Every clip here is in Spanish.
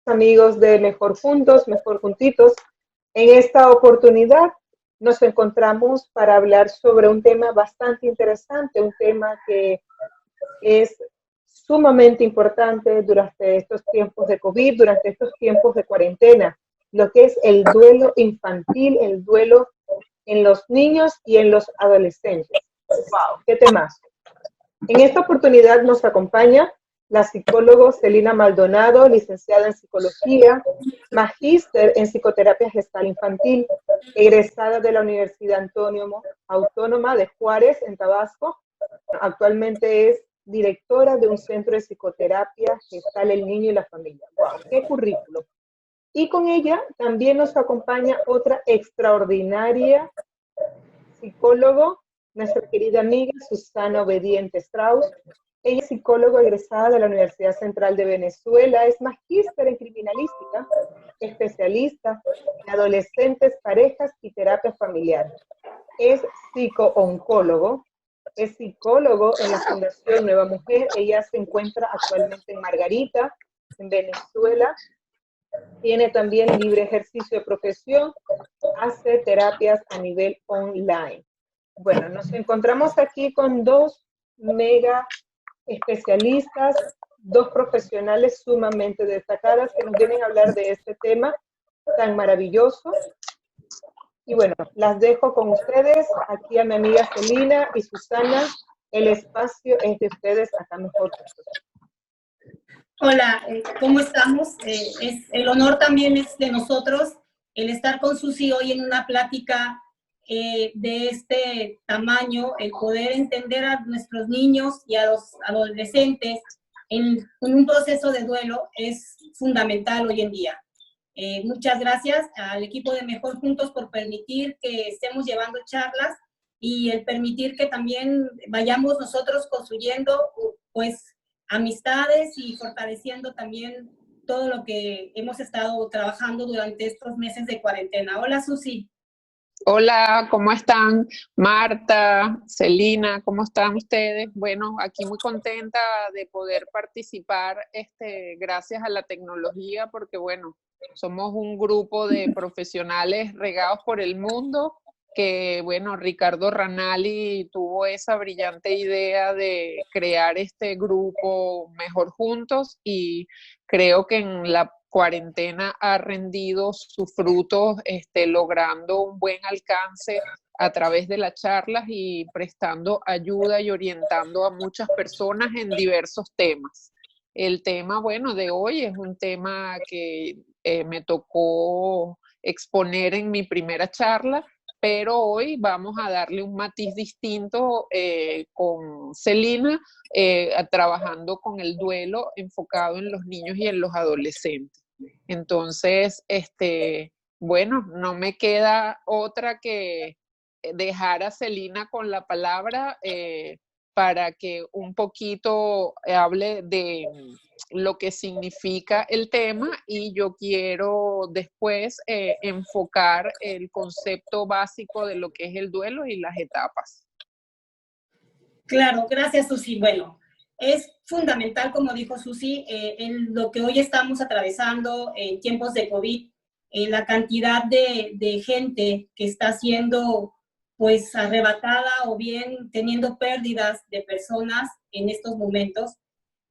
amigos de Mejor Juntos, Mejor Juntitos. En esta oportunidad nos encontramos para hablar sobre un tema bastante interesante, un tema que es sumamente importante durante estos tiempos de COVID, durante estos tiempos de cuarentena, lo que es el duelo infantil, el duelo en los niños y en los adolescentes. ¡Wow! ¡Qué temazo! En esta oportunidad nos acompaña la psicóloga Celina Maldonado, licenciada en psicología, magíster en psicoterapia gestal infantil, egresada de la Universidad Autónoma de Juárez, en Tabasco. Actualmente es directora de un centro de psicoterapia gestal el niño y la familia. ¡Wow! ¡Qué currículo! Y con ella también nos acompaña otra extraordinaria psicólogo, nuestra querida amiga Susana Obediente Strauss. Ella es psicóloga egresada de la Universidad Central de Venezuela, es magíster en criminalística, especialista en adolescentes, parejas y terapia familiar. Es psico-oncólogo, es psicólogo en la Fundación Nueva Mujer. Ella se encuentra actualmente en Margarita, en Venezuela. Tiene también libre ejercicio de profesión, hace terapias a nivel online. Bueno, nos encontramos aquí con dos mega especialistas, dos profesionales sumamente destacadas que nos vienen a hablar de este tema tan maravilloso. Y bueno, las dejo con ustedes, aquí a mi amiga Celina y Susana. El espacio es de ustedes, acá Mejor Juntos. Hola, ¿cómo estamos? El honor también es de nosotros el estar con Susi hoy en una plática de este tamaño, el poder entender a nuestros niños y a los adolescentes en un proceso de duelo es fundamental hoy en día. Muchas gracias al equipo de Mejor Juntos por permitir que estemos llevando charlas y el permitir que también vayamos nosotros construyendo, pues, amistades y fortaleciendo también todo lo que hemos estado trabajando durante estos meses de cuarentena. Hola, Susi. Hola, ¿cómo están? Marta, Celina, ¿cómo están ustedes? Bueno, aquí muy contenta de poder participar, gracias a la tecnología, porque bueno, somos un grupo de profesionales regados por el mundo que, bueno, Ricardo Ranalli tuvo esa brillante idea de crear este grupo Mejor Juntos y creo que en la cuarentena ha rendido sus frutos, logrando un buen alcance a través de las charlas y prestando ayuda y orientando a muchas personas en diversos temas. El tema, bueno, de hoy es un tema que me tocó exponer en mi primera charla, pero hoy vamos a darle un matiz distinto con Celina, trabajando con el duelo enfocado en los niños y en los adolescentes. Entonces, bueno, no me queda otra que dejar a Celina con la palabra para que un poquito hable de lo que significa el tema y yo quiero después enfocar el concepto básico de lo que es el duelo y las etapas. Claro, gracias, Susi. Bueno, es fundamental, como dijo Susi, en lo que hoy estamos atravesando en tiempos de COVID, la cantidad de gente que está siendo pues arrebatada o bien teniendo pérdidas de personas en estos momentos.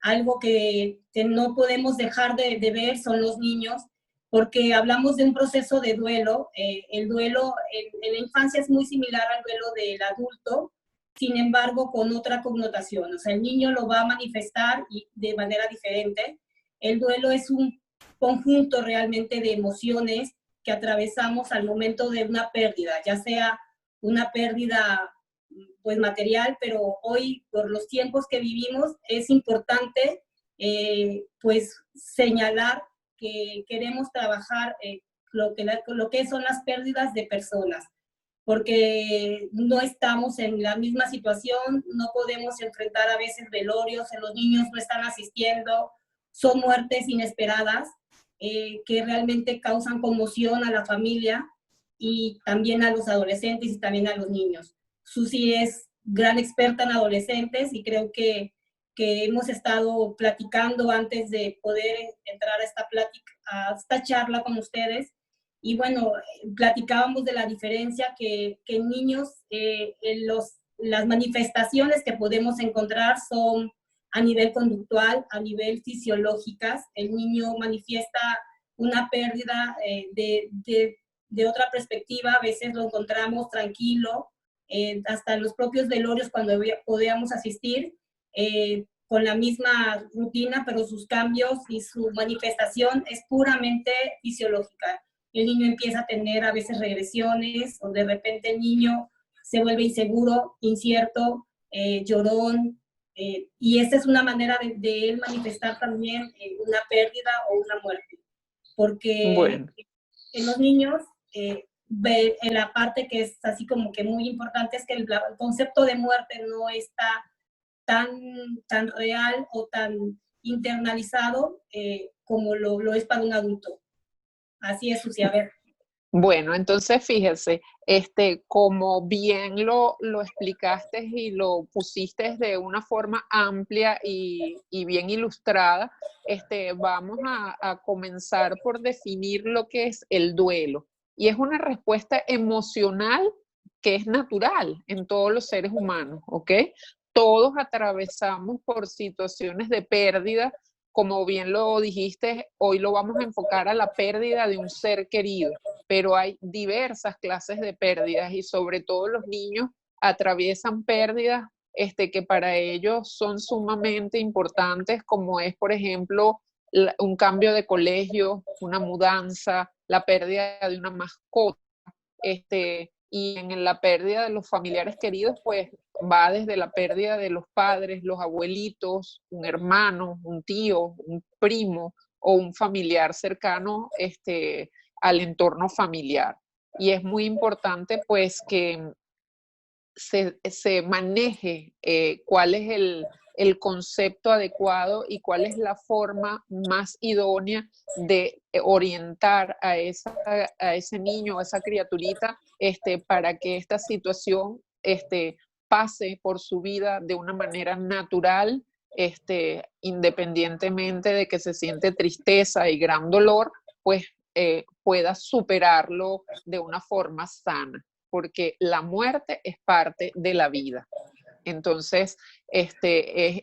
Algo que no podemos dejar de ver son los niños, porque hablamos de un proceso de duelo. El duelo en la infancia es muy similar al duelo del adulto, sin embargo, con otra connotación. O sea, el niño lo va a manifestar de manera diferente. El duelo es un conjunto realmente de emociones que atravesamos al momento de una pérdida, ya sea una pérdida pues material, pero hoy por los tiempos que vivimos es importante pues señalar que queremos trabajar lo que son las pérdidas de personas, porque no estamos en la misma situación, no podemos enfrentar a veces velorios, los niños no están asistiendo, son muertes inesperadas que realmente causan conmoción a la familia y también a los adolescentes y también a los niños. Susi es gran experta en adolescentes y creo que que hemos estado platicando antes de poder entrar a esta plática, a esta charla con ustedes. Y bueno, platicábamos de la diferencia que en niños las manifestaciones que podemos encontrar son a nivel conductual, a nivel fisiológicas. El niño manifiesta una pérdida de otra perspectiva, a veces lo encontramos tranquilo, hasta en los propios velorios cuando podíamos asistir, con la misma rutina, pero sus cambios y su manifestación es puramente fisiológica. El niño empieza a tener a veces regresiones, o de repente el niño se vuelve inseguro, incierto, llorón, y esta es una manera de él manifestar también una pérdida o una muerte. Porque Bueno, en los niños, en la parte que es así como que muy importante, es que el concepto de muerte no está tan real o tan internalizado como lo es para un adulto. Así es, Susi. A ver. bueno, entonces fíjese, como bien lo explicaste y lo pusiste de una forma amplia y bien ilustrada, vamos a comenzar por definir lo que es el duelo. Y es una respuesta emocional que es natural en todos los seres humanos, ¿ok? Todos atravesamos por situaciones de pérdida. Como bien lo dijiste, hoy lo vamos a enfocar a la pérdida de un ser querido, pero hay diversas clases de pérdidas y sobre todo los niños atraviesan pérdidas que para ellos son sumamente importantes, como es, por ejemplo, un cambio de colegio, una mudanza, la pérdida de una mascota, y en la pérdida de los familiares queridos, pues va desde la pérdida de los padres, los abuelitos, un hermano, un tío, un primo o un familiar cercano al entorno familiar. Y es muy importante pues que se maneje cuál es el concepto adecuado y cuál es la forma más idónea de orientar a ese niño, a esa criaturita, para que esta situación pase por su vida de una manera natural, independientemente de que se siente tristeza y gran dolor, pues pueda superarlo de una forma sana, porque la muerte es parte de la vida. Entonces, es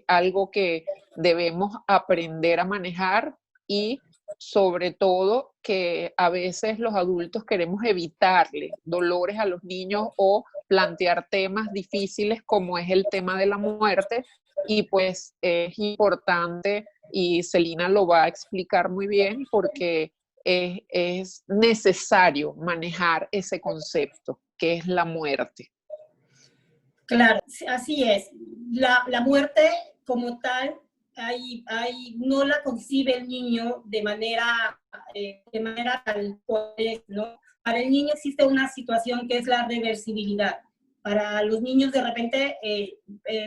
algo que debemos aprender a manejar y sobre todo que a veces los adultos queremos evitarle dolores a los niños o plantear temas difíciles como es el tema de la muerte, y pues es importante, y Celina lo va a explicar muy bien, porque es necesario manejar ese concepto que es la muerte. Claro, así es. La muerte como tal, no la concibe el niño de manera tal cual es, ¿no? Para el niño existe una situación que es la reversibilidad. Para los niños de repente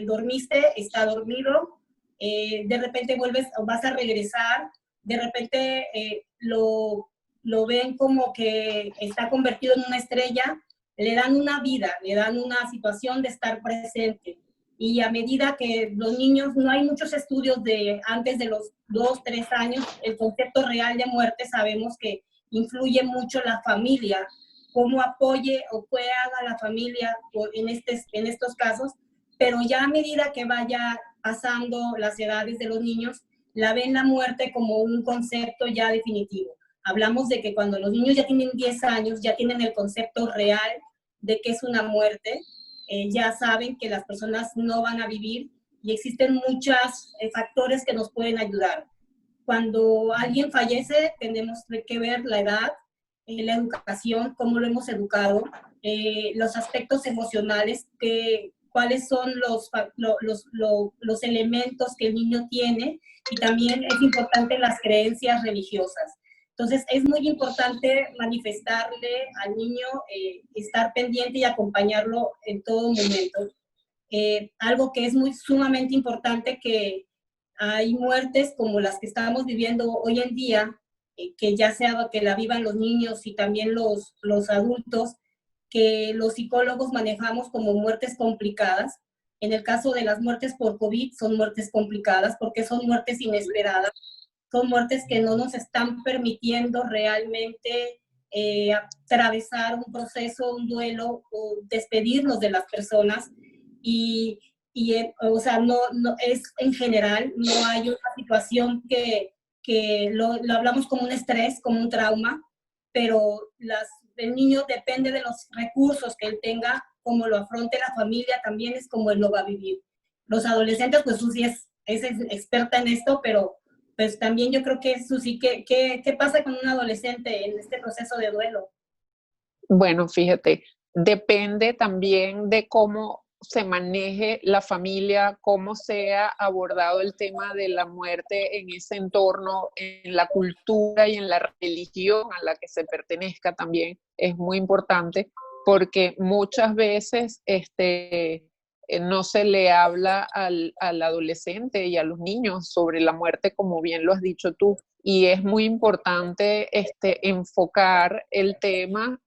dormiste, está dormido, de repente vuelves o vas a regresar, de repente lo ven como que está convertido en una estrella, le dan una vida, le dan una situación de estar presente. Y a medida que los niños, no hay muchos estudios de antes de los 2, 3 años, el concepto real de muerte sabemos que influye mucho la familia, cómo apoye o qué haga la familia en estos casos, pero ya a medida que vaya pasando las edades de los niños, la ven la muerte como un concepto ya definitivo. Hablamos de que cuando los niños ya tienen 10 años, ya tienen el concepto real de qué es una muerte, ya saben que las personas no van a vivir y existen muchos factores que nos pueden ayudar. Cuando alguien fallece, tenemos que ver la edad, la educación, cómo lo hemos educado, los aspectos emocionales, cuáles son los elementos que el niño tiene, y también es importante las creencias religiosas. Entonces, es muy importante manifestarle al niño, estar pendiente y acompañarlo en todo momento. Algo que es sumamente importante, que hay muertes como las que estamos viviendo hoy en día, que ya sea que la vivan los niños y también los adultos, que los psicólogos manejamos como muertes complicadas, En el caso de las muertes por COVID, son muertes complicadas porque son muertes inesperadas, son muertes que no nos están permitiendo realmente atravesar un proceso, un duelo o despedirnos de las personas. O sea, no es en general, no hay una situación que lo hablamos como un estrés, como un trauma, pero el niño depende de los recursos que él tenga, como lo afronte la familia, también es como él lo va a vivir. Los adolescentes, pues Susi es experta en esto, pero pues también yo creo que Susi, ¿qué pasa con un adolescente en este proceso de duelo? Bueno, fíjate, depende también de cómo se maneje la familia, cómo sea abordado el tema de la muerte en ese entorno, en la cultura y en la religión a la que se pertenezca también. Es muy importante porque muchas veces no se le habla al adolescente y a los niños sobre la muerte, como bien lo has dicho tú. Y es muy importante enfocar el tema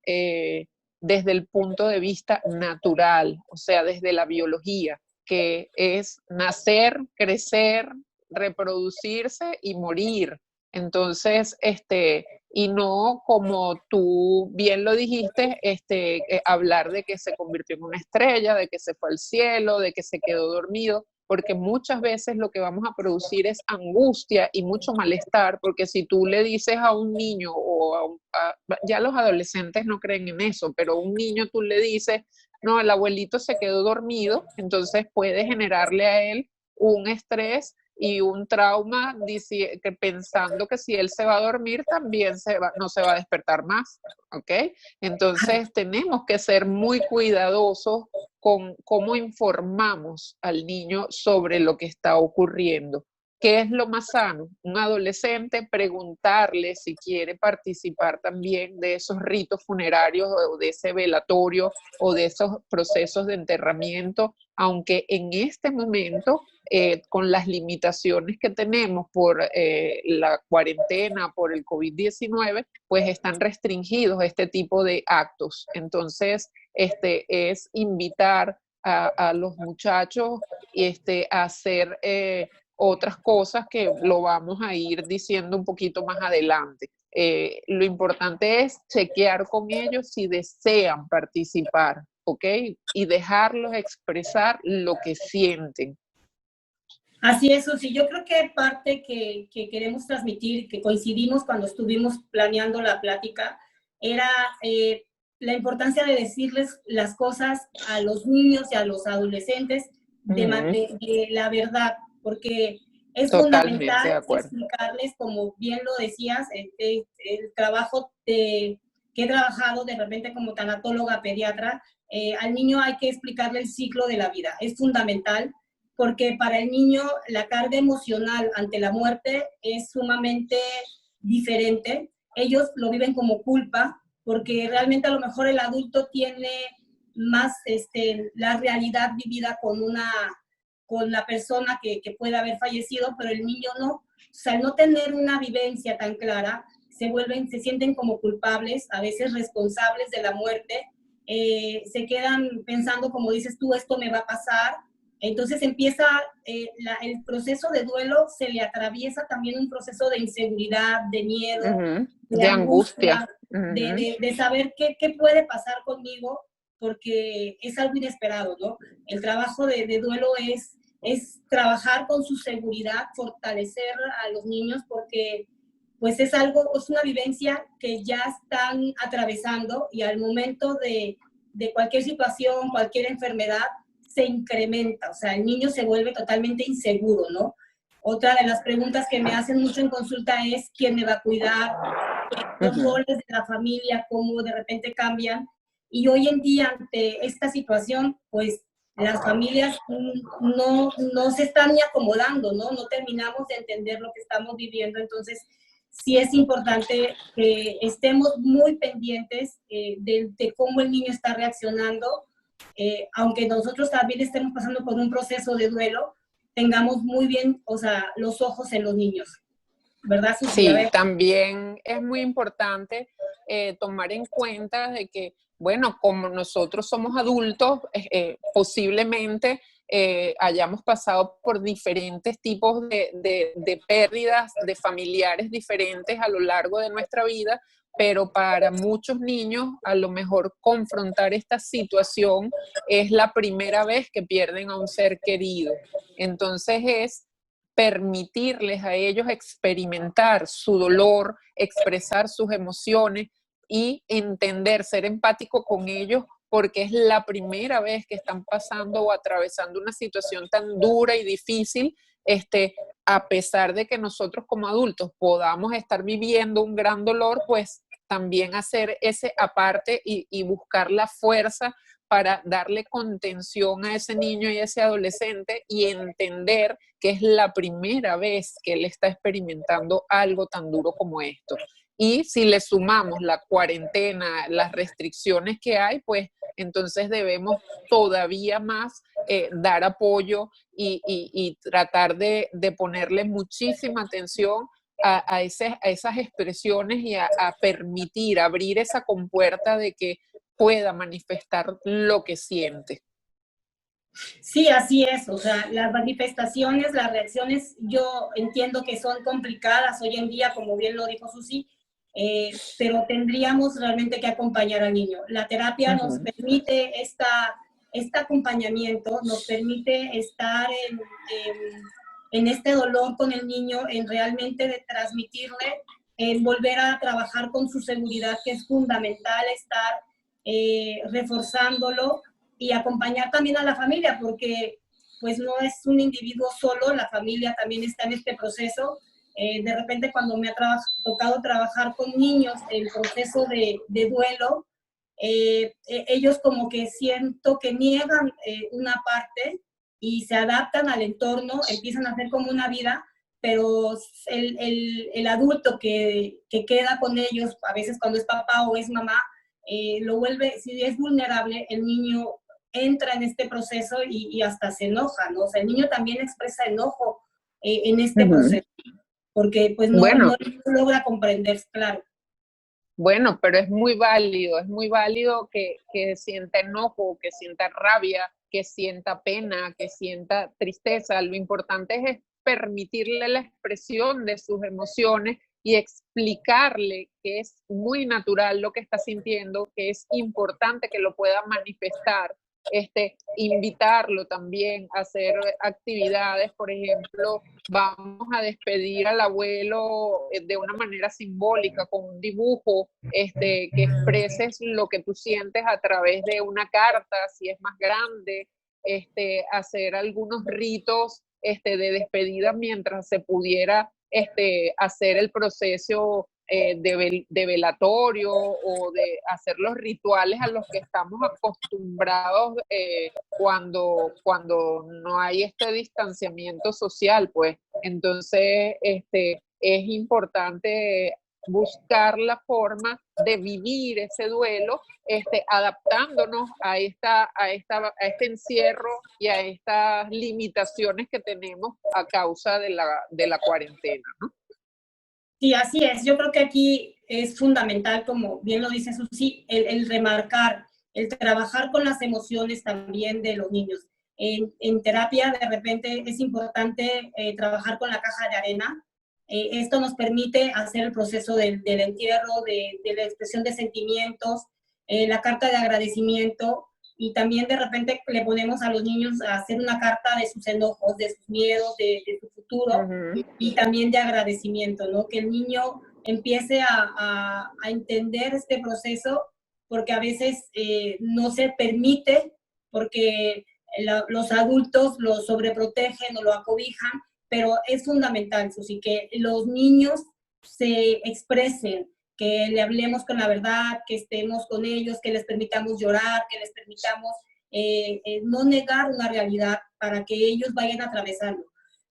desde el punto de vista natural, o sea, desde la biología, que es nacer, crecer, reproducirse y morir. Entonces, y no como tú bien lo dijiste, hablar de que se convirtió en una estrella, de que se fue al cielo, de que se quedó dormido, porque muchas veces lo que vamos a producir es angustia y mucho malestar, porque si tú le dices a un niño ya los adolescentes no creen en eso, pero a un niño tú le dices, no, el abuelito se quedó dormido, entonces puede generarle a él un estrés y un trauma pensando que si él se va a dormir también no se va a despertar más, ¿ok? Entonces tenemos que ser muy cuidadosos con cómo informamos al niño sobre lo que está ocurriendo. ¿Qué es lo más sano? Un adolescente, preguntarle si quiere participar también de esos ritos funerarios o de ese velatorio o de esos procesos de enterramiento, aunque en este momento, con las limitaciones que tenemos por la cuarentena, por el COVID-19, pues están restringidos este tipo de actos. Entonces, es invitar a los muchachos a hacer otras cosas que lo vamos a ir diciendo un poquito más adelante. Lo importante es chequear con ellos si desean participar, ¿ok? Y dejarlos expresar lo que sienten. Así es, Susi. Yo creo que parte que queremos transmitir, que coincidimos cuando estuvimos planeando la plática, era la importancia de decirles las cosas a los niños y a los adolescentes de la verdad, porque es fundamental explicarles, como bien lo decías, el trabajo que he trabajado de repente como tanatóloga pediatra, al niño hay que explicarle el ciclo de la vida. Es fundamental porque para el niño la carga emocional ante la muerte es sumamente diferente. Ellos lo viven como culpa, porque realmente a lo mejor el adulto tiene más la realidad vivida con la persona que puede haber fallecido, pero el niño no. O sea, al no tener una vivencia tan clara, se sienten como culpables, a veces responsables de la muerte, se quedan pensando, como dices tú, esto me va a pasar. Entonces empieza el proceso de duelo, se le atraviesa también un proceso de inseguridad, de miedo, de angustia, de saber qué puede pasar conmigo, porque es algo inesperado, ¿no? El trabajo de duelo es trabajar con su seguridad, fortalecer a los niños, porque pues es una vivencia que ya están atravesando y al momento de cualquier situación, cualquier enfermedad, se incrementa, o sea, el niño se vuelve totalmente inseguro, ¿no? Otra de las preguntas que me hacen mucho en consulta es quién me va a cuidar, los roles de la familia, cómo de repente cambian. Y hoy en día, ante esta situación, pues las familias no se están ni acomodando, ¿no? No terminamos de entender lo que estamos viviendo. Entonces, sí es importante que estemos muy pendientes de cómo el niño está reaccionando. Aunque nosotros también estemos pasando por un proceso de duelo, tengamos muy bien, o sea, los ojos en los niños, ¿verdad, Susi? Sí, también es muy importante tomar en cuenta de que, bueno, como nosotros somos adultos, posiblemente hayamos pasado por diferentes tipos de pérdidas de familiares diferentes a lo largo de nuestra vida, pero para muchos niños a lo mejor confrontar esta situación es la primera vez que pierden a un ser querido. Entonces es permitirles a ellos experimentar su dolor, expresar sus emociones y entender, ser empático con ellos, porque es la primera vez que están pasando o atravesando una situación tan dura y difícil, a pesar de que nosotros como adultos podamos estar viviendo un gran dolor, pues también hacer ese aparte y buscar la fuerza para darle contención a ese niño y a ese adolescente y entender que es la primera vez que él está experimentando algo tan duro como esto. Y si le sumamos la cuarentena, las restricciones que hay, pues entonces debemos todavía más dar apoyo y tratar de ponerle muchísima atención a esas expresiones y a permitir, abrir esa compuerta de que pueda manifestar lo que siente. Sí, así es. O sea, las manifestaciones, las reacciones, yo entiendo que son complicadas hoy en día, como bien lo dijo Susi, pero tendríamos realmente que acompañar al niño. La terapia nos permite este acompañamiento, nos permite estar en este dolor con el niño, en realmente de transmitirle, en volver a trabajar con su seguridad, que es fundamental estar reforzándolo y acompañar también a la familia, porque pues no es un individuo solo, la familia también está en este proceso. De repente cuando me ha tocado trabajar con niños el proceso de duelo, ellos como que siento que niegan una parte y se adaptan al entorno, empiezan a hacer como una vida, pero el adulto que queda con ellos, a veces cuando es papá o es mamá, lo vuelve, si es vulnerable, el niño entra en este proceso y hasta se enoja, ¿no? O sea, el niño también expresa enojo en este proceso, porque pues no logra comprender, claro. Bueno, pero es muy válido que sienta enojo, que sienta rabia, que sienta pena, que sienta tristeza. Lo importante es permitirle la expresión de sus emociones y explicarle que es muy natural lo que está sintiendo, que es importante que lo pueda manifestar. Invitarlo también a hacer actividades, por ejemplo, vamos a despedir al abuelo de una manera simbólica, con un dibujo, que expreses lo que tú sientes a través de una carta, si es más grande, hacer algunos ritos de despedida mientras se pudiera hacer el proceso de velatorio o de hacer los rituales a los que estamos acostumbrados cuando no hay este distanciamiento social, pues. Entonces, es importante buscar la forma de vivir ese duelo, adaptándonos a este encierro y a estas limitaciones que tenemos a causa de la cuarentena, ¿no? Sí, así es. Yo creo que aquí es fundamental, como bien lo dice Susi, el remarcar, el trabajar con las emociones también de los niños. En terapia, de repente, es importante trabajar con la caja de arena. Esto nos permite hacer el proceso del entierro, de la expresión de sentimientos, la carta de agradecimiento, y también de repente le ponemos a los niños a hacer una carta de sus enojos, de sus miedos, de su futuro, y también de agradecimiento, ¿no? Que el niño empiece a entender este proceso, porque a veces no se permite, porque los adultos lo sobreprotegen o lo acobijan, pero es fundamental, Susi, que los niños se expresen, que le hablemos con la verdad, que estemos con ellos, que les permitamos llorar, que les permitamos no negar una realidad para que ellos vayan atravesando.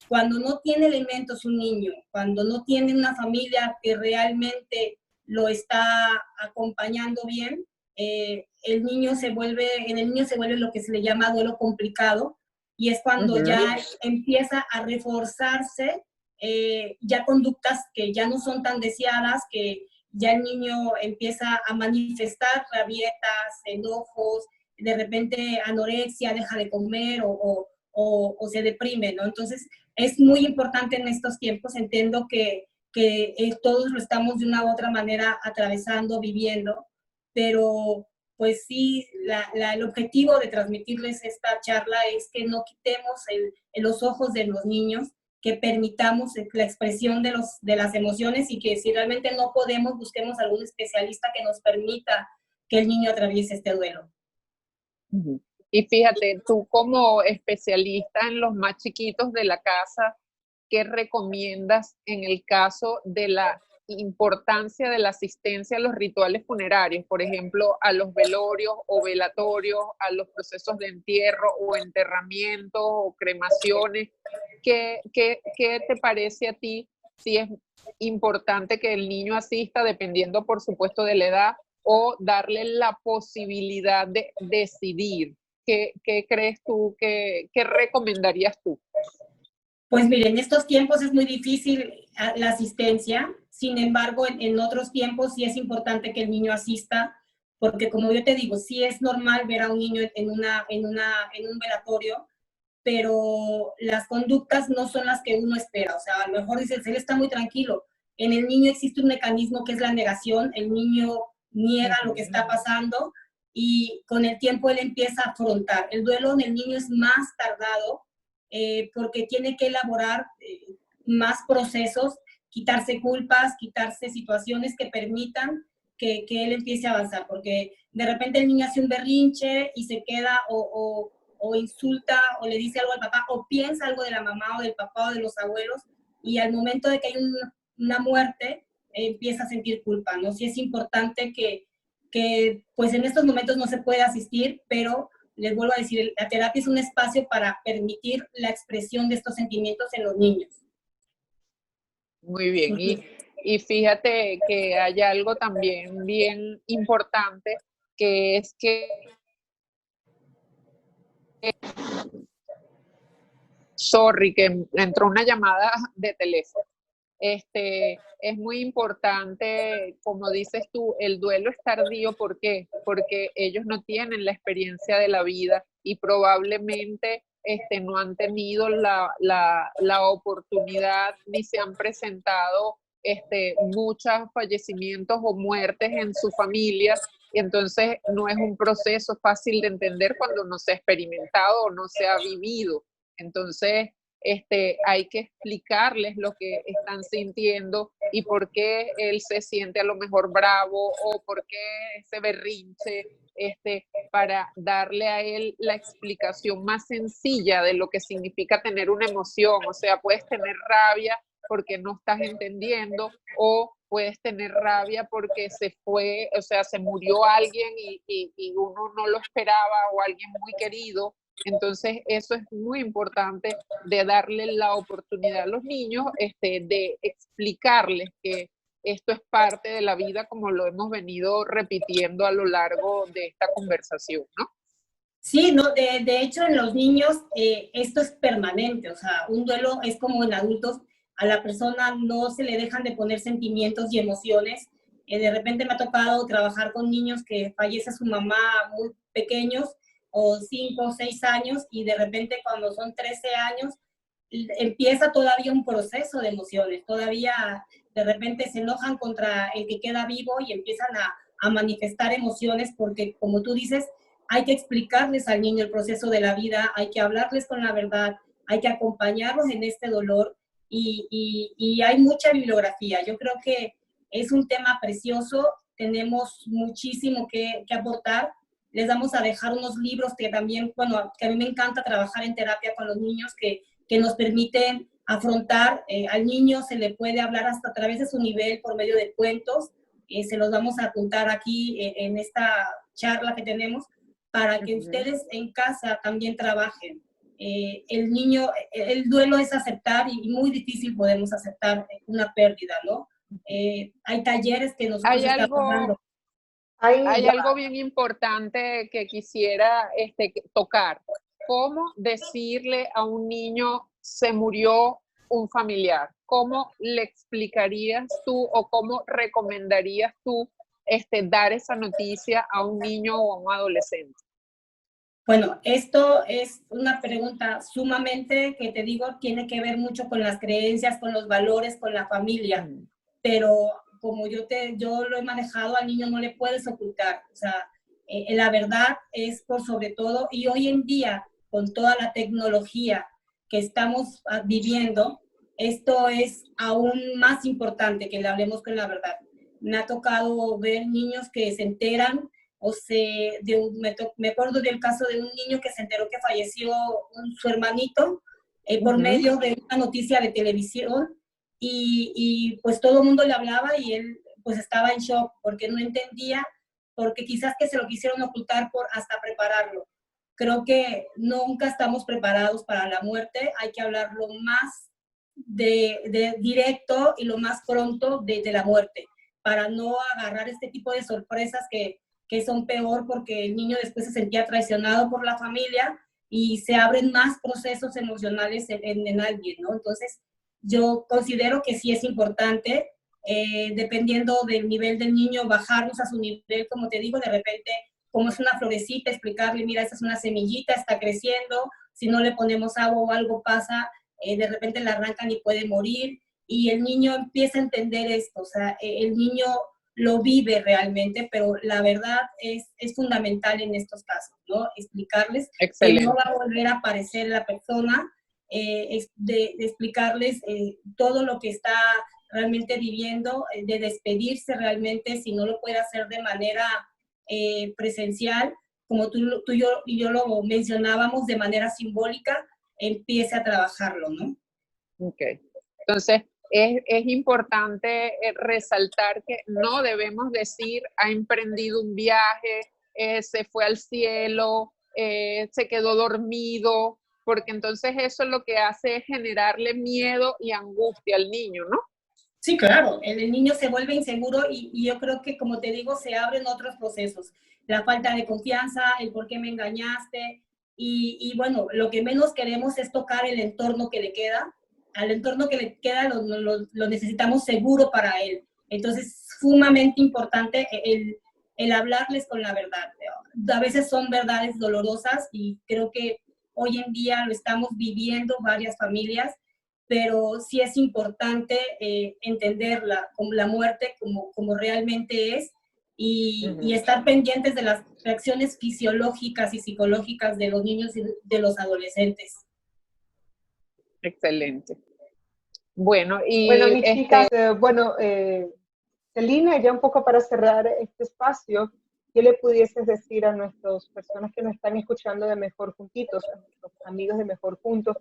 Cuando no tiene elementos un niño, cuando no tiene una familia que realmente lo está acompañando bien, en el niño se vuelve lo que se le llama duelo complicado, y es cuando ya empieza a reforzarse ya conductas que ya no son tan deseadas, que ya el niño empieza a manifestar rabietas, enojos, de repente anorexia, deja de comer o o se deprime, ¿no? Entonces, es muy importante en estos tiempos, entiendo que todos lo estamos de una u otra manera atravesando, viviendo, pero pues sí, el objetivo de transmitirles esta charla es que no quitemos los ojos de los niños, que permitamos la expresión de las emociones y que si realmente no podemos, busquemos algún especialista que nos permita que el niño atraviese este duelo. Y fíjate, tú como especialista en los más chiquitos de la casa, ¿qué recomiendas en el caso de la importancia de la asistencia a los rituales funerarios? Por ejemplo, a los velorios o velatorios, a los procesos de entierro o enterramientos o cremaciones. ¿Qué te parece a ti si es importante que el niño asista, dependiendo por supuesto de la edad, o darle la posibilidad de decidir? ¿Qué crees tú? ¿Qué recomendarías tú? Pues miren, en estos tiempos es muy difícil la asistencia, sin embargo, en otros tiempos sí es importante que el niño asista, porque como yo te digo, sí es normal ver a un niño en un velatorio, pero las conductas no son las que uno espera. O sea, a lo mejor dices, él está muy tranquilo. En el niño existe un mecanismo que es la negación. El niño niega lo que está pasando y con el tiempo él empieza a afrontar. El duelo en el niño es más tardado porque tiene que elaborar más procesos, quitarse culpas, quitarse situaciones que permitan que él empiece a avanzar, porque de repente el niño hace un berrinche y se queda o insulta o le dice algo al papá o piensa algo de la mamá o del papá o de los abuelos y al momento de que hay una muerte empieza a sentir culpa, ¿no? Sí es importante que pues en estos momentos no se puede asistir, pero les vuelvo a decir, la terapia es un espacio para permitir la expresión de estos sentimientos en los niños. Muy bien, y fíjate que hay algo también bien importante, que es que sorry, que entró una llamada de teléfono. Es muy importante, como dices tú, el duelo es tardío. ¿Por qué? Porque ellos no tienen la experiencia de la vida y probablemente no han tenido la oportunidad ni se han presentado muchos fallecimientos o muertes en su familia. Y entonces no es un proceso fácil de entender cuando no se ha experimentado o no se ha vivido. Entonces, hay que explicarles lo que están sintiendo y por qué él se siente a lo mejor bravo o por qué ese berrinche, para darle a él la explicación más sencilla de lo que significa tener una emoción. O sea, puedes tener rabia porque no estás entendiendo o puedes tener rabia porque se fue, o sea, se murió alguien y uno no lo esperaba o alguien muy querido. Entonces, eso es muy importante de darle la oportunidad a los niños, de explicarles que esto es parte de la vida, como lo hemos venido repitiendo a lo largo de esta conversación, ¿no? Sí, no, de hecho en los niños esto es permanente, o sea, un duelo es como en adultos, a la persona no se le dejan de poner sentimientos y emociones. De repente me ha tocado trabajar con niños que fallece su mamá muy pequeños, o 5 o 6 años, y de repente cuando son 13 años, empieza todavía un proceso de emociones, todavía de repente se enojan contra el que queda vivo y empiezan a manifestar emociones porque, como tú dices, hay que explicarles al niño el proceso de la vida, hay que hablarles con la verdad, hay que acompañarlos en este dolor y hay mucha bibliografía. Yo creo que es un tema precioso, tenemos muchísimo que aportar. Les vamos a dejar unos libros que también, bueno, que a mí me encanta trabajar en terapia con los niños, que nos permiten afrontar. Al niño se le puede hablar hasta a través de su nivel por medio de cuentos. Se los vamos a apuntar aquí en esta charla que tenemos para que ustedes en casa también trabajen. El niño, el duelo es aceptar y muy difícil podemos aceptar una pérdida, ¿no? Hay talleres que nosotros estamos dando. Hay algo bien importante que quisiera tocar. ¿Cómo decirle a un niño se murió un familiar? ¿Cómo le explicarías tú o cómo recomendarías tú dar esa noticia a un niño o a un adolescente? Bueno, esto es una pregunta sumamente que te digo, tiene que ver mucho con las creencias, con los valores, con la familia, pero como yo lo he manejado, al niño no le puedes ocultar, o sea, la verdad es por sobre todo, y hoy en día, con toda la tecnología que estamos viviendo, esto es aún más importante que le hablemos con la verdad. Me ha tocado ver niños que se enteran me acuerdo del caso de un niño que se enteró que falleció su hermanito por medio de una noticia de televisión y pues todo el mundo le hablaba y él pues estaba en shock porque no entendía, porque quizás que se lo quisieron ocultar por hasta prepararlo. Creo que nunca estamos preparados para la muerte, hay que hablar lo más de directo y lo más pronto de la muerte, para no agarrar este tipo de sorpresas que son peor porque el niño después se sentía traicionado por la familia y se abren más procesos emocionales en alguien, ¿no? Entonces, yo considero que sí es importante, dependiendo del nivel del niño, bajarnos a su nivel, como te digo, de repente, como es una florecita, explicarle, mira, esta es una semillita, está creciendo, si no le ponemos agua o algo pasa, de repente la arrancan y puede morir, y el niño empieza a entender esto, o sea, el niño lo vive realmente, pero la verdad es fundamental en estos casos, ¿no? Explicarles que no va a volver a aparecer la persona, de explicarles todo lo que está realmente viviendo, de despedirse realmente, si no lo puede hacer de manera presencial, como tú y yo lo mencionábamos, de manera simbólica, empiece a trabajarlo, ¿no? Ok. Entonces, es importante resaltar que no debemos decir ha emprendido un viaje, se fue al cielo, se quedó dormido, porque entonces eso lo que hace es generarle miedo y angustia al niño, ¿no? Sí, claro, el niño se vuelve inseguro y yo creo que, como te digo, se abren otros procesos. La falta de confianza, el por qué me engañaste y bueno, lo que menos queremos es tocar el entorno que le queda. Al entorno que le queda lo necesitamos seguro para él. Entonces, sumamente importante el hablarles con la verdad. A veces son verdades dolorosas y creo que hoy en día lo estamos viviendo varias familias, pero sí es importante entender la muerte como realmente es y estar pendientes de las reacciones fisiológicas y psicológicas de los niños y de los adolescentes. Excelente. Bueno, mis chicas, Celina, ya un poco para cerrar este espacio, ¿qué le pudieses decir a nuestras personas que nos están escuchando de Mejor Juntitos, a nuestros amigos de Mejor Juntos?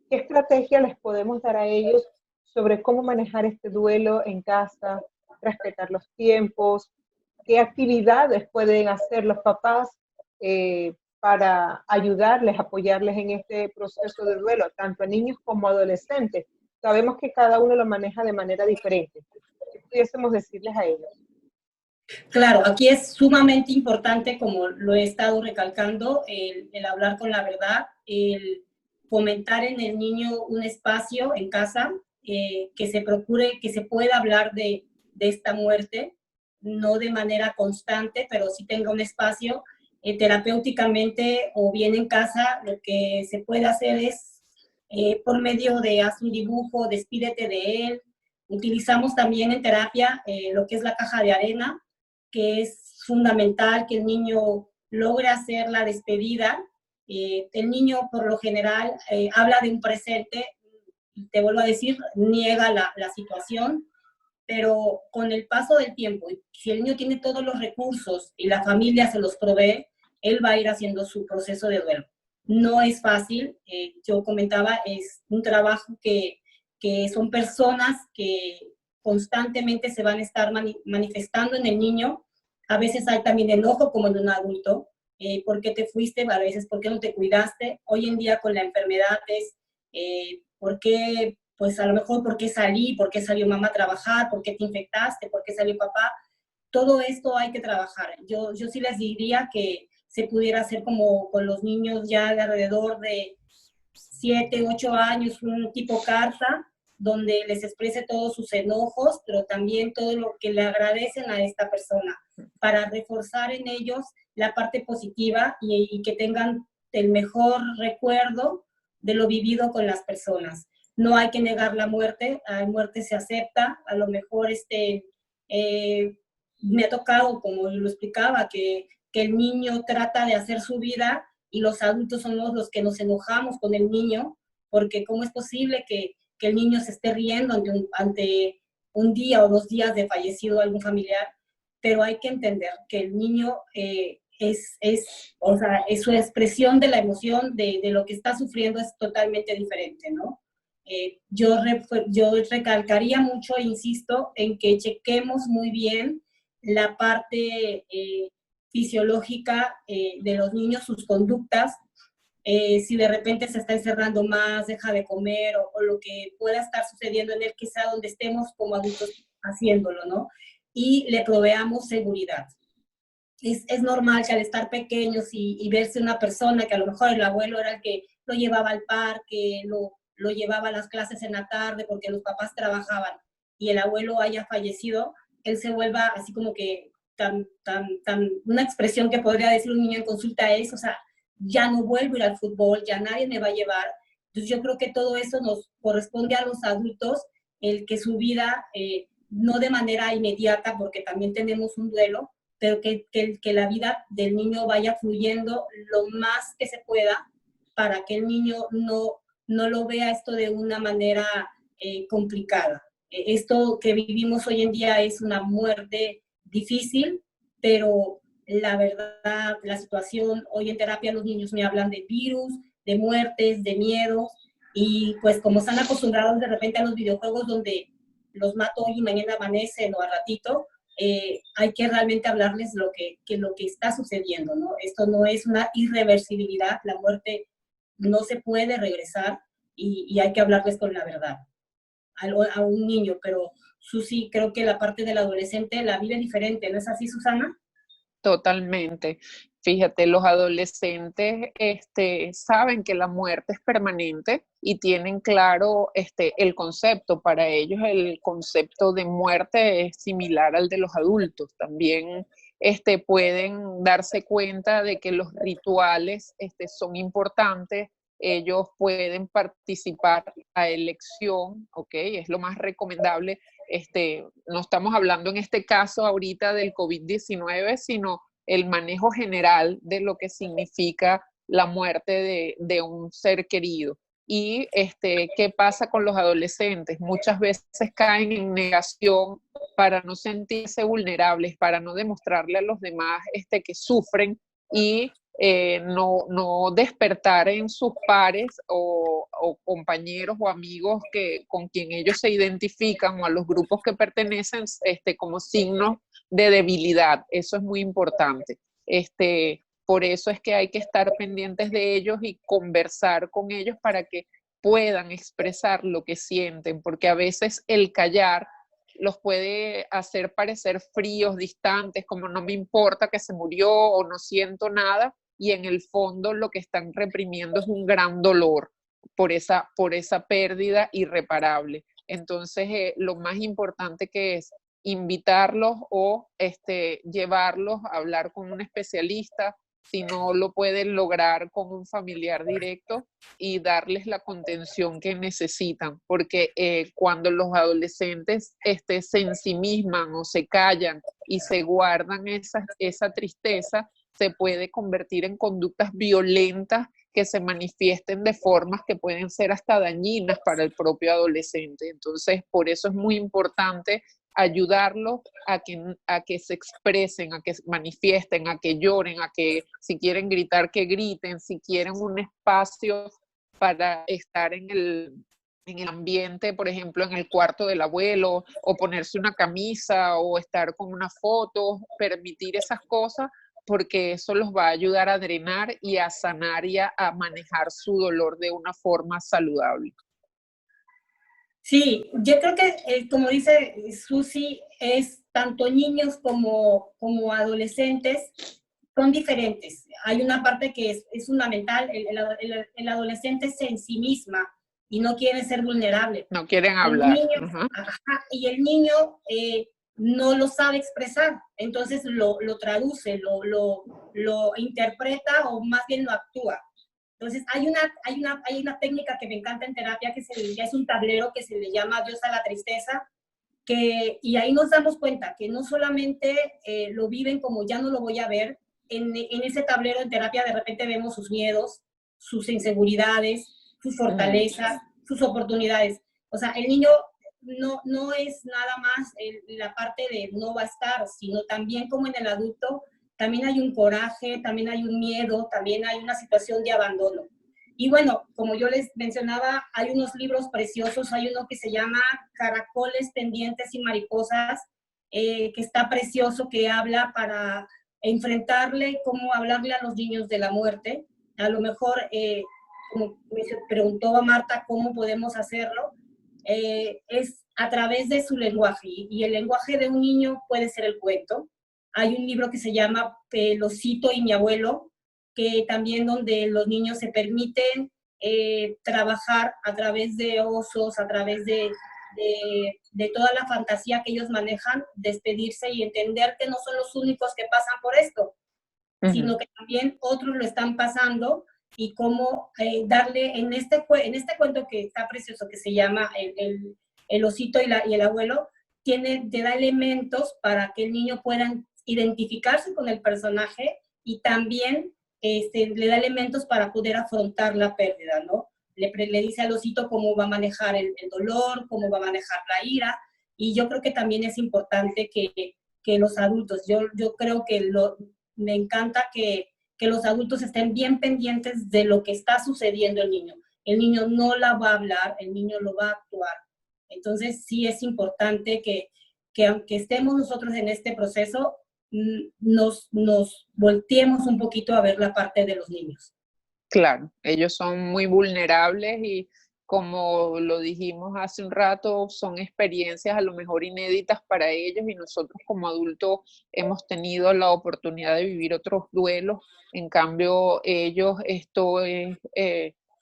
¿Qué estrategia les podemos dar a ellos sobre cómo manejar este duelo en casa, respetar los tiempos? ¿Qué actividades pueden hacer los papás para ayudarles, apoyarles en este proceso de duelo, tanto a niños como a adolescentes? Sabemos que cada uno lo maneja de manera diferente. ¿Qué pudiésemos decirles a ellos? Claro, aquí es sumamente importante, como lo he estado recalcando, el hablar con la verdad, el fomentar en el niño un espacio en casa, que se procure, que se pueda hablar de esta muerte, no de manera constante, pero sí tenga un espacio terapéuticamente o bien en casa. Lo que se puede hacer es por medio de haz un dibujo, despídete de él. Utilizamos también en terapia lo que es la caja de arena, que es fundamental que el niño logre hacer la despedida. El niño, por lo general, habla de un presente, y te vuelvo a decir, niega la situación, pero con el paso del tiempo, si el niño tiene todos los recursos y la familia se los provee, él va a ir haciendo su proceso de duelo. No es fácil, yo comentaba, es un trabajo que son personas que constantemente se van a estar manifestando en el niño. A veces hay también enojo como en un adulto. ¿Por qué te fuiste? A veces, ¿por qué no te cuidaste? Hoy en día con la enfermedad es, ¿por qué? Pues a lo mejor, ¿por qué salí? ¿Por qué salió mamá a trabajar? ¿Por qué te infectaste? ¿Por qué salió papá? Todo esto hay que trabajar. Yo sí les diría que se pudiera hacer como con los niños ya de alrededor de 7, 8 años, un tipo carta, donde les exprese todos sus enojos, pero también todo lo que le agradecen a esta persona, para reforzar en ellos la parte positiva y que tengan el mejor recuerdo de lo vivido con las personas. No hay que negar la muerte se acepta, a lo mejor me ha tocado, como lo explicaba, que el niño trata de hacer su vida y los adultos somos los que nos enojamos con el niño, porque cómo es posible que el niño se esté riendo ante un día o 2 días de fallecido algún familiar, pero hay que entender que el niño o sea, su expresión de la emoción, de lo que está sufriendo es totalmente diferente, ¿no? Yo recalcaría mucho, insisto, en que chequemos muy bien la parte fisiológica de los niños, sus conductas, si de repente se está encerrando más, deja de comer o lo que pueda estar sucediendo en él, que sea donde estemos como adultos haciéndolo, ¿no? Y le proveamos seguridad. Es normal que al estar pequeños y verse una persona que a lo mejor el abuelo era el que lo llevaba al parque, lo llevaba a las clases en la tarde porque los papás trabajaban y el abuelo haya fallecido, él se vuelva así como que una expresión que podría decir un niño en consulta es, o sea, ya no vuelvo a ir al fútbol, ya nadie me va a llevar. Entonces yo creo que todo eso nos corresponde a los adultos, el que su vida, no de manera inmediata, porque también tenemos un duelo, pero que la vida del niño vaya fluyendo lo más que se pueda para que el niño no lo vea esto de una manera complicada. Esto que vivimos hoy en día es una muerte difícil, pero la verdad, la situación, hoy en terapia los niños me hablan de virus, de muertes, de miedo, y pues como están acostumbrados de repente a los videojuegos donde los mato hoy y mañana amanecen o a ratito, hay que realmente hablarles lo que está sucediendo, ¿no? Esto no es una irreversibilidad, la muerte no se puede regresar y hay que hablarles con la verdad a un niño, pero Susi, creo que la parte del adolescente la vive diferente, ¿no es así, Susana? Totalmente. Fíjate, los adolescentes saben que la muerte es permanente y tienen claro el concepto. Para ellos el concepto de muerte es similar al de los adultos. También pueden darse cuenta de que los rituales son importantes. Ellos pueden participar a elección, ¿ok? Es lo más recomendable. No estamos hablando en este caso ahorita del COVID-19, sino el manejo general de lo que significa la muerte de un ser querido. Y ¿qué pasa con los adolescentes? Muchas veces caen en negación para no sentirse vulnerables, para no demostrarle a los demás que sufren y no despertar en sus pares o compañeros o amigos con quien ellos se identifican o a los grupos que pertenecen como signos de debilidad. Eso es muy importante. Por eso es que hay que estar pendientes de ellos y conversar con ellos para que puedan expresar lo que sienten, porque a veces el callar los puede hacer parecer fríos, distantes, como no me importa que se murió o no siento nada, y en el fondo lo que están reprimiendo es un gran dolor por esa pérdida irreparable. Entonces, lo más importante que es invitarlos o llevarlos a hablar con un especialista, si no lo pueden lograr con un familiar directo, y darles la contención que necesitan, porque cuando los adolescentes se ensimisman o se callan y se guardan esa tristeza, se puede convertir en conductas violentas que se manifiesten de formas que pueden ser hasta dañinas para el propio adolescente. Entonces, por eso es muy importante ayudarlos a que se expresen, a que manifiesten, a que lloren, a que si quieren gritar, que griten, si quieren un espacio para estar en el ambiente, por ejemplo, en el cuarto del abuelo, o ponerse una camisa, o estar con una foto, permitir esas cosas, porque eso los va a ayudar a drenar y a sanar y a manejar su dolor de una forma saludable. Sí, yo creo que, como dice Susi, es tanto niños como adolescentes son diferentes. Hay una parte que es fundamental, el adolescente se ensimisma y no quiere ser vulnerable. No quieren hablar. Y el niño no lo sabe expresar, entonces lo traduce, lo interpreta o más bien lo actúa. Entonces, hay una técnica que me encanta en terapia que es un tablero que se le llama Dios a la tristeza, y ahí nos damos cuenta que no solamente lo viven como ya no lo voy a ver, en ese tablero en terapia de repente vemos sus miedos, sus inseguridades, sus fortalezas, sus oportunidades. O sea, el niño no es nada más la parte de no va a estar, sino también como en el adulto, también hay un coraje, también hay un miedo, también hay una situación de abandono. Y bueno, como yo les mencionaba, hay unos libros preciosos, hay uno que se llama Caracoles, Pendientes y Mariposas, que está precioso, que habla para enfrentarle, cómo hablarle a los niños de la muerte. A lo mejor, como me preguntó a Marta, cómo podemos hacerlo, es a través de su lenguaje, y el lenguaje de un niño puede ser el cuento. Hay un libro que se llama El osito y mi abuelo, que también donde los niños se permiten trabajar a través de osos, a través de toda la fantasía que ellos manejan, despedirse y entender que no son los únicos que pasan por esto, sino que también otros lo están pasando, y cómo darle en este cuento que está precioso, que se llama El osito y el abuelo, te da elementos para que el niño pueda identificarse con el personaje, y también le da elementos para poder afrontar la pérdida, ¿no? Le dice al osito cómo va a manejar el dolor, cómo va a manejar la ira, y yo creo que también es importante que los adultos, yo creo que me encanta que los adultos estén bien pendientes de lo que está sucediendo el niño. El niño no la va a hablar, el niño lo va a actuar. Entonces sí es importante que aunque estemos nosotros en este proceso, nos volteemos un poquito a ver la parte de los niños. Claro, ellos son muy vulnerables y, como lo dijimos hace un rato, son experiencias a lo mejor inéditas para ellos, y nosotros como adultos hemos tenido la oportunidad de vivir otros duelos. En cambio, ellos, esto es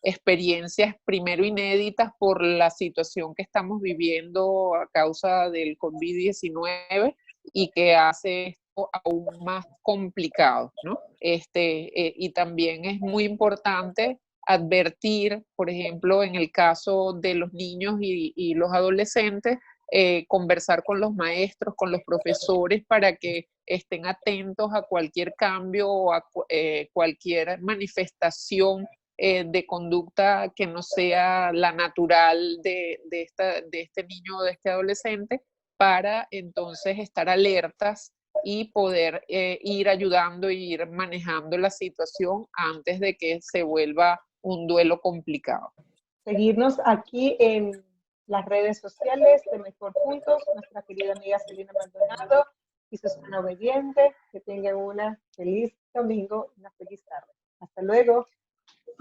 experiencias primero inéditas por la situación que estamos viviendo a causa del COVID-19, y que hace esto aún más complicado, ¿no? Y también es muy importante advertir, por ejemplo, en el caso de los niños y los adolescentes, conversar con los maestros, con los profesores, para que estén atentos a cualquier cambio o a cualquier manifestación de conducta que no sea la natural de este niño o de este adolescente, para entonces estar alertas y poder ir ayudando e ir manejando la situación antes de que se vuelva un duelo complicado. Seguirnos aquí en las redes sociales de Mejor Juntos, nuestra querida amiga Celina Maldonado y Susana Obediente. Que tengan una feliz domingo, una feliz tarde. Hasta luego.